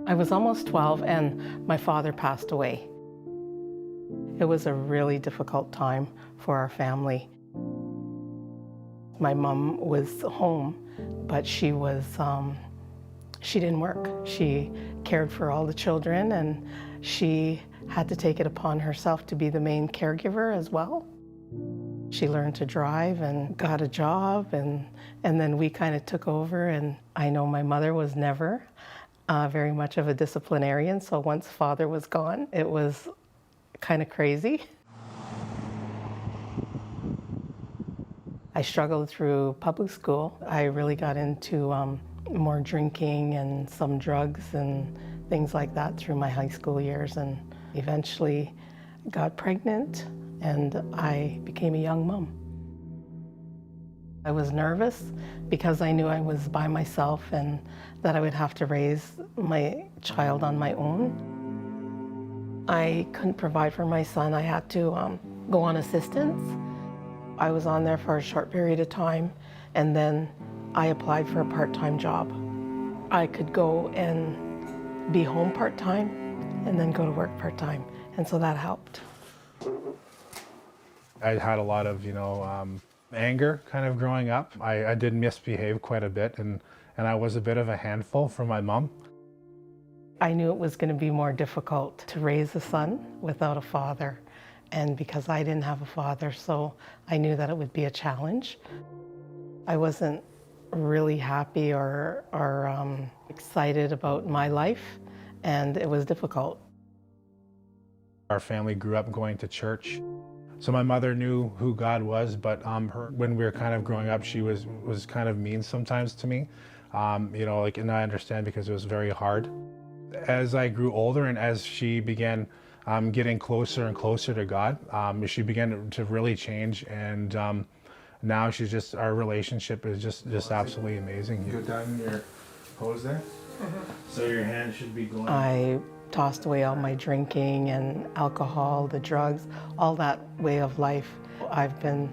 I was almost 12 and my father passed away. It was a really difficult time for our family. My mom was home, but she didn't work. She cared for all the children and she had to take it upon herself to be the main caregiver as well. She learned to drive and got a job and then we kind of took over, and I know my mother was never very much of a disciplinarian, so once father was gone, it was kind of crazy. I struggled through public school. I really got into more drinking and some drugs and things like that through my high school years, and eventually got pregnant and I became a young mom. I was nervous because I knew I was by myself and that I would have to raise my child on my own. I couldn't provide for my son. I had to go on assistance. I was on there for a short period of time, and then I applied for a part-time job. I could go and be home part-time and then go to work part-time, and so that helped. I had a lot of, anger kind of growing up. I did misbehave quite a bit, and I was a bit of a handful for my mom. I knew it was going to be more difficult to raise a son without a father, and because I didn't have a father, so I knew that it would be a challenge. I wasn't really happy or excited about my life, and it was difficult. Our family grew up going to church. So my mother knew who God was, but when we were kind of growing up, she was kind of mean sometimes to me. And I understand because it was very hard. As I grew older and as she began getting closer and closer to God, she began to really change, and now our relationship is just absolutely amazing. You go down your pose there, so your hand should be going. I tossed away all my drinking and alcohol, the drugs, all that way of life. I've been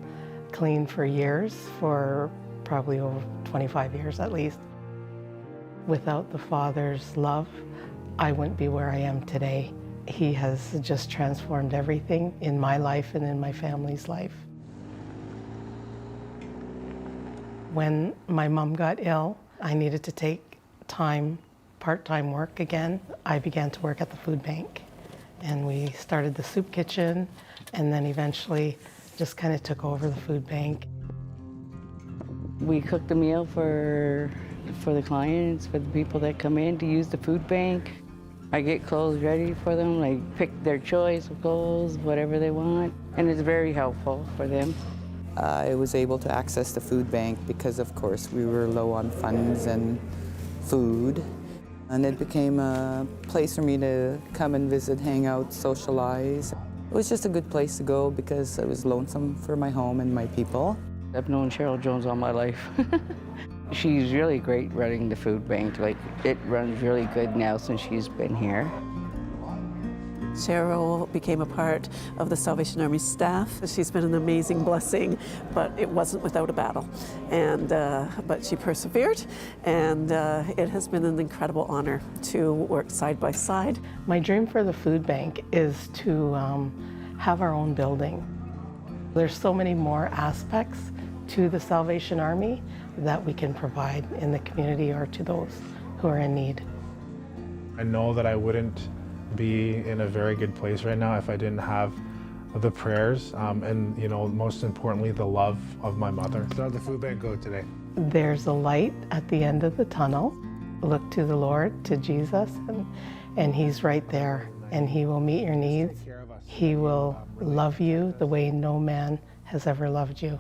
clean for years, for probably over 25 years at least. Without the Father's love, I wouldn't be where I am today. He has just transformed everything in my life and in my family's life. When my mom got ill, I needed to take part-time work again. I began to work at the food bank, and we started the soup kitchen, and then eventually just kind of took over the food bank. We cook the meal for the clients, for the people that come in to use the food bank. I get clothes ready for them, like pick their choice of clothes, whatever they want, and it's very helpful for them. I was able to access the food bank because, of course, we were low on funds and food. And it became a place for me to come and visit, hang out, socialize. It was just a good place to go because I was lonesome for my home and my people. I've known Cheryl Jones all my life. She's really great running the food bank. Like, it runs really good now since she's been here. Cheryl became a part of the Salvation Army staff. She's been an amazing blessing, but it wasn't without a battle. But she persevered, and it has been an incredible honor to work side by side. My dream for the food bank is to have our own building. There's so many more aspects to the Salvation Army that we can provide in the community or to those who are in need. I know that I wouldn't be in a very good place right now if I didn't have the prayers and most importantly the love of my mother. So how'd the food bank go today? There's a light at the end of the tunnel. Look to the Lord, to Jesus, and He's right there, and He will meet your needs. He will love you the way no man has ever loved you.